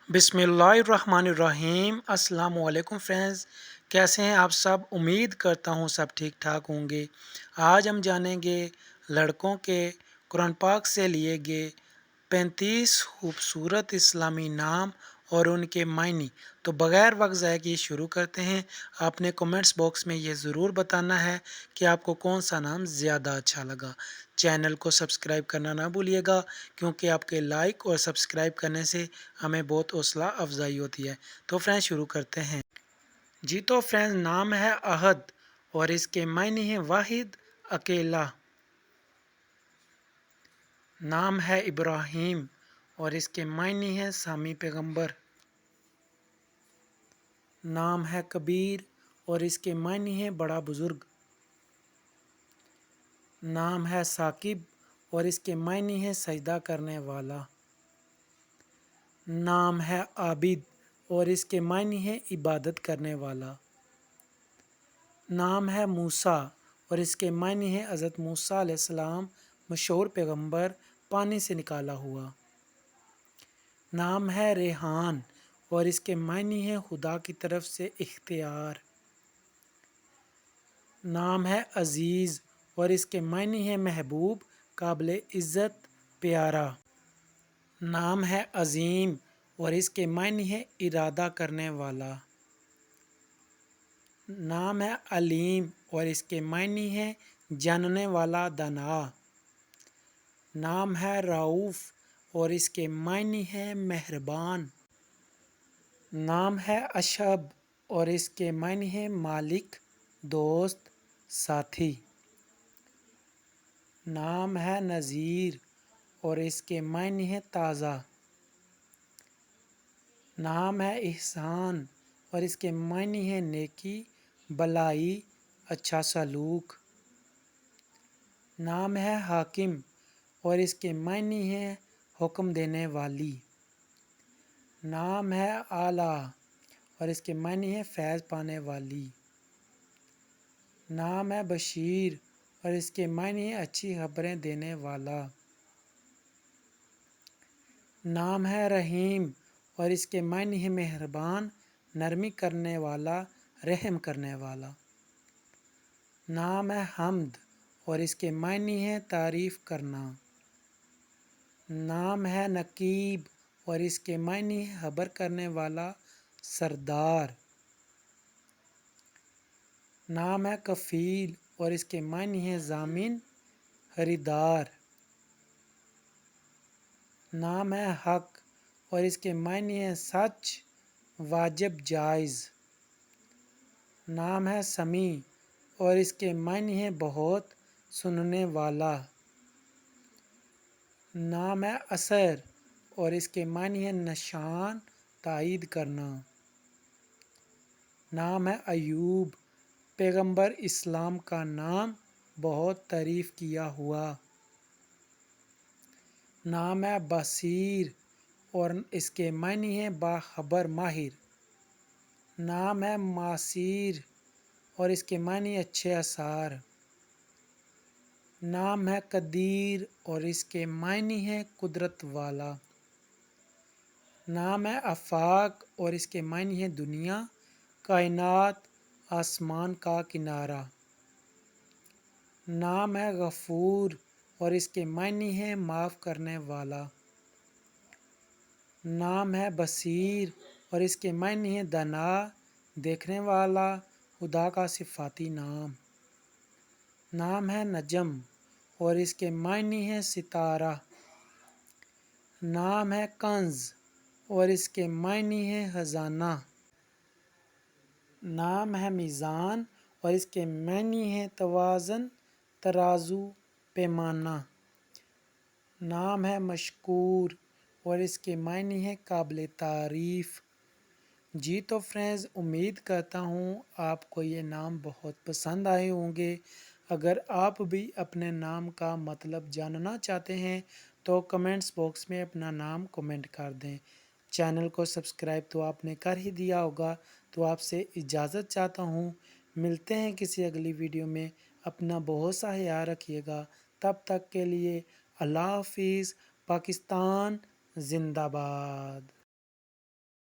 बिस्मिल्लाहिर्रहमानिर्रहीम। अस्सलाम वालेकुम फ्रेंड्स, कैसे हैं आप सब? उम्मीद करता हूँ सब ठीक ठाक होंगे। आज हम जानेंगे लड़कों के कुरान पाक से लिए गए 35 खूबसूरत इस्लामी नाम और उनके मायने। तो बग़ैर वक्त ज़ाय किए शुरू करते हैं। आपने कमेंट्स बॉक्स में ये ज़रूर बताना है कि आपको कौन सा नाम ज़्यादा अच्छा लगा। चैनल को सब्सक्राइब करना ना भूलिएगा, क्योंकि आपके लाइक और सब्सक्राइब करने से हमें बहुत हौसला अफजाई होती है। तो फ्रेंड्स शुरू करते हैं। जी तो फ्रेंड्स, नाम है अहद और इसके मायने हैं वाहिद, अकेला। नाम है इब्राहिम और इसके मायने हैं सामी पैगंबर। नाम है कबीर और इसके मायने हैं बड़ा बुजुर्ग। नाम है साकिब और इसके मायने हैं सजदा करने वाला। नाम है आबिद और इसके मायने हैं इबादत करने वाला। नाम है मूसा और इसके मायने हैं हज़रत मूसा अलैहिस्सलाम, मशहूर पैगंबर, पानी से निकाला हुआ। नाम है रेहान और इसके मायने हैं खुदा की तरफ से इख्तियार। नाम है अज़ीज़ और इसके मायने हैं महबूब, काबिल इज़्ज़त, प्यारा। नाम है अज़ीम और इसके मायने हैं इरादा करने वाला। नाम है अलीम और इसके मायने हैं जानने वाला, दाना। नाम है रऊफ़ और इसके मायने हैं मेहरबान। नाम है अशब और इसके मायने हैं मालिक, दोस्त, साथी। नाम है नज़ीर और इसके मायने हैं ताज़ा। नाम है इहसान और इसके मायने हैं नेकी, भलाई, अच्छा सलूक। नाम है हाकिम और इसके मायने हैं हुक्म देने वाली। नाम है आला और इसके मायने हैं फैज़ पाने वाली। नाम है बशीर और इसके मायने हैं अच्छी खबरें देने वाला। नाम है रहीम और इसके मायने हैं मेहरबान, नरमी करने वाला, रहम करने वाला। नाम है हम्द और इसके मायने हैं तारीफ़ करना। नाम है नकीब और इसके मायने हैं खबर करने वाला, सरदार। नाम है कफ़ील और इसके मायने हैं ज़ामिन, खरीदार। नाम है हक और इसके मायने हैं सच, वाजिब, जायज़। नाम है समी और इसके मायने हैं बहुत, सुनने वाला। नाम है असर और इसके मायने हैं निशान, तायीद करना। नाम है अयूब, पैगंबर इस्लाम का नाम, बहुत तारीफ़ किया हुआ। नाम है बसीर और इसके मायने हैं बाखबर, माहिर। नाम है मासीर और इसके मायने अच्छे आसार। नाम है कदीर और इसके मायने हैं कुदरत वाला। नाम है आफाक और इसके मायने हैं दुनिया, कायनात, आसमान का किनारा। नाम है गफूर और इसके मायने हैं माफ़ करने वाला। नाम है बसीर और इसके मायने हैं दाना, देखने वाला, खुदा का सिफाती नाम। नाम है नजम और इसके मायने हैं सितारा। नाम है कंज और इसके मायने हैं खजाना। नाम है मीज़ान और इसके मायने हैं तवाज़न, तराजू, पैमाना। नाम है मशकूर और इसके मायने हैं काबिल तारीफ़। जी तो फ्रेंड्स, उम्मीद करता हूँ आपको ये नाम बहुत पसंद आए होंगे। अगर आप भी अपने नाम का मतलब जानना चाहते हैं तो कमेंट्स बॉक्स में अपना नाम कमेंट कर दें। चैनल को सब्सक्राइब तो आपने कर ही दिया होगा। तो आपसे इजाज़त चाहता हूँ। मिलते हैं किसी अगली वीडियो में। अपना बहुत सा ख्याल रखिएगा। तब तक के लिए अल्लाह हाफिज़। पाकिस्तान जिंदाबाद।